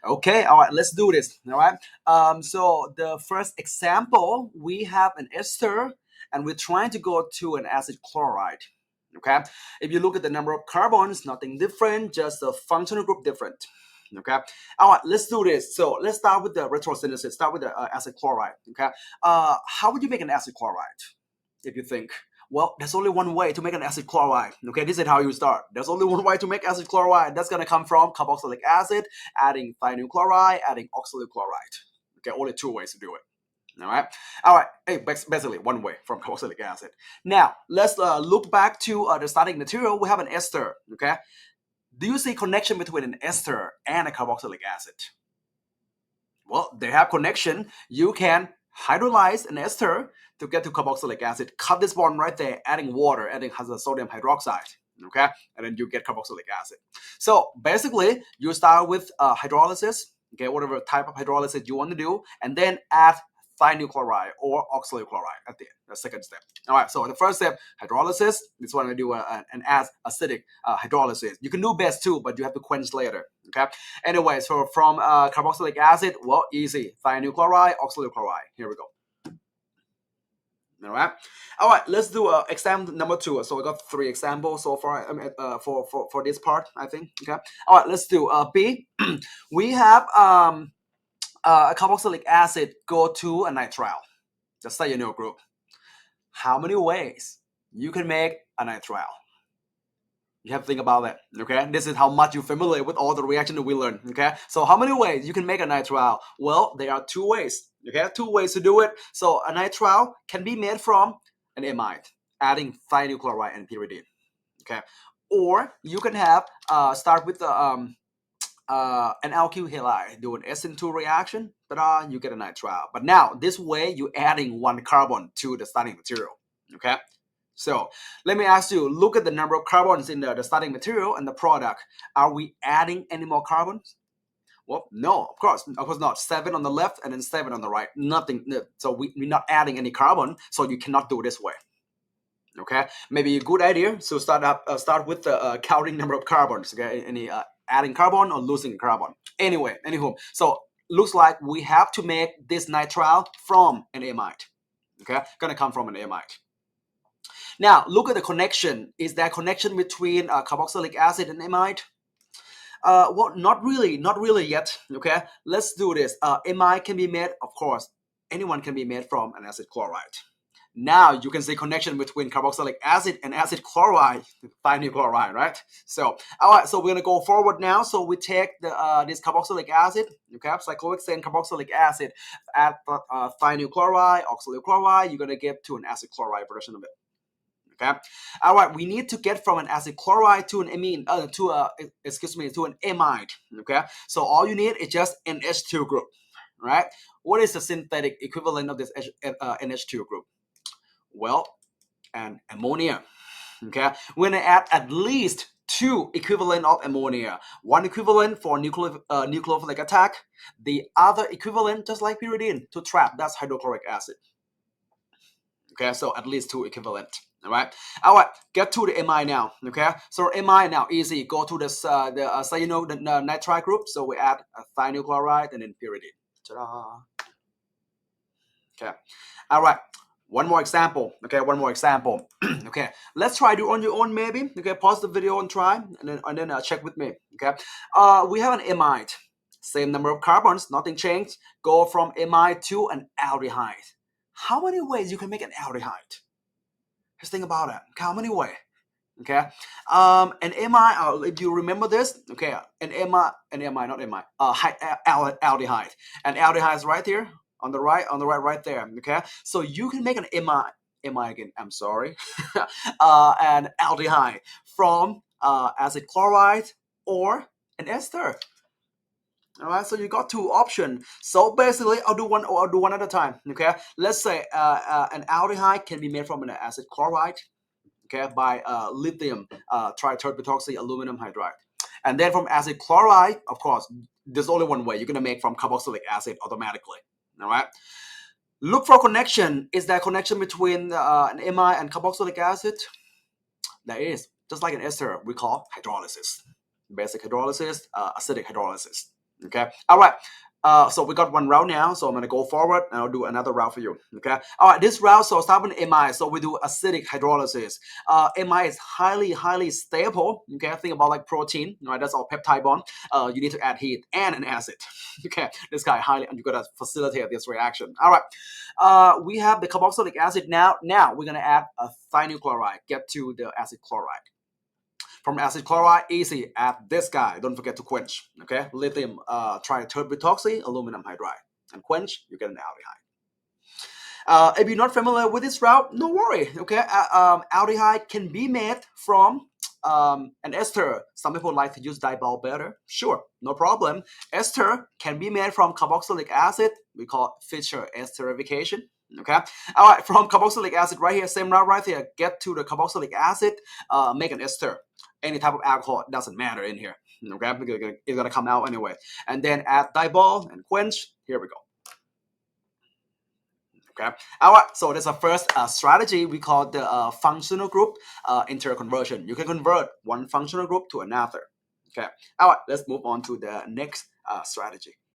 Okay, all right, let's do this. All right. So the first example, we have an ester, and we're trying to go to an acid chloride. Okay. If you look at the number of carbons, nothing different, just the functional group different. Okay. All right, let's do this. So let's start with the retrosynthesis. Start with the acid chloride. Okay. How would you make an acid chloride? If you think, well, there's only one way to make an acid chloride. Okay, this is how you start. There's only one way to make acid chloride. That's gonna come from carboxylic acid, adding thionyl chloride, adding oxalic chloride. Okay, only two ways to do it. All right. Hey, basically one way from carboxylic acid. Now let's look back to the starting material. We have an ester. Okay, do you see connection between an ester and a carboxylic acid? Well, they have connection. You can hydrolyze an ester to get to carboxylic acid. Cut this bond right there, adding water, adding sodium hydroxide. Okay, and then you get carboxylic acid. So basically, you start with hydrolysis. Okay, whatever type of hydrolysis you want to do, and then add thionyl chloride or oxalic chloride at the second step. All right, so the first step, hydrolysis. This one we do an acidic hydrolysis. You can do best too, but you have to quench later. Okay. Anyway, so from carboxylic acid, well, easy. Thionyl chloride, oxalic chloride. Here we go. All right, let's do example number 2. So we got 3 examples so far for this part, I think. Okay. All right, let's do B. We have a carboxylic acid go to a nitrile, the cyanide group. How many ways you can make a nitrile? You have to think about that. Okay, this is how much you're familiar with all the reactions that we learned. Okay, so how many ways you can make a nitrile? Well, there are 2 ways. Okay, 2 ways to do it. So a nitrile can be made from an amide, adding thionyl chloride and pyridine. Okay, or you can have start with the an alkyl halide, do an SN2 reaction, you get a nitrile. But now this way you're adding 1 carbon to the starting material. Okay. So let me ask you, look at the number of carbons in the starting material and the product. Are we adding any more carbons? Well, no, of course not. 7 on the left and then 7 on the right. Nothing. So we're not adding any carbon, so you cannot do it this way. Okay, maybe a good idea. So start with the counting number of carbons. Okay, any adding carbon or losing carbon. Anywho, so looks like we have to make this nitrile from an amide. Okay, gonna come from an amide. Now, look at the connection. Is there a connection between carboxylic acid and amide? Well, not really yet. Okay, let's do this. Amide can be made, of course, anyone can be made from an acid chloride. Now you can see connection between carboxylic acid and acid chloride, thionyl chloride, right? So, all right, so we're gonna go forward now. So we take the this carboxylic acid, okay, cyclohexane carboxylic acid, add thionyl chloride, oxalic chloride. You're gonna get to an acid chloride version of it. Okay. All right. We need to get from an acid chloride to an amine, to an amide. Okay. So all you need is just an H2 group, right? What is the synthetic equivalent of this NH2 group? Well, an ammonia. Okay. We're gonna add at least 2 equivalent of ammonia. 1 equivalent for nucleophilic attack. The other equivalent, just like pyridine, to trap. That's hydrochloric acid. Okay, so at least 2 equivalent. All right, get to the amide now. Okay, so amide now easy. Go to the nitrile group. So we add a thionyl chloride and then pyridine. Ta-da. Okay, all right. One more example. Okay, one more example. Okay, let's try to do on your own maybe. Okay, pause the video and try, and then check with me. Okay, we have an amide. Same number of carbons, nothing changed. Go from amide to an aldehyde. How many ways you can make an aldehyde? Just think about it. How many ways? Okay. An amide, if you remember this, okay, an amide, not amide, aldehyde. An aldehyde is right here on the right there. Okay. So you can make an amide again. I'm sorry, an aldehyde from acid chloride or an ester. All right, so you got 2 options. So basically, I'll do one at a time. Okay, let's say an aldehyde can be made from an acid chloride, okay, by lithium triterbutoxy aluminum hydride, and then from acid chloride, of course, there's only one way. You're gonna make from carboxylic acid automatically. All right. Look for connection. Is there a connection between an amide and carboxylic acid? There is. Just like an ester, we call hydrolysis, basic hydrolysis, acidic hydrolysis. Okay. All right. So we got one route now. So I'm gonna go forward and I'll do another route for you. Okay. All right. This route. So start with amide. So we do acidic hydrolysis. Amide is highly stable. Okay. Think about like protein. Right. That's our peptide bond. You need to add heat and an acid. Okay. This guy highly, and you gotta facilitate this reaction. All right. We have the carboxylic acid now. Now we're gonna add a thionyl chloride. Get to the acid chloride. From acid chloride, easy, add this guy. Don't forget to quench. Okay, lithium triterbutoxy, aluminum hydride, and quench, you get an aldehyde. If you're not familiar with this route, no worry. Okay, aldehyde can be made from an ester. Some people like to use dibol better. Sure, no problem. Ester can be made from carboxylic acid. We call it Fischer esterification. Okay. All right. From carboxylic acid right here, same route right here. Get to the carboxylic acid. Make an ester. Any type of alcohol doesn't matter in here. Okay, because it's gonna come out anyway. And then add dibol and quench. Here we go. Okay. All right. So that's our first strategy. We call the functional group interconversion. You can convert one functional group to another. Okay. All right. Let's move on to the next strategy.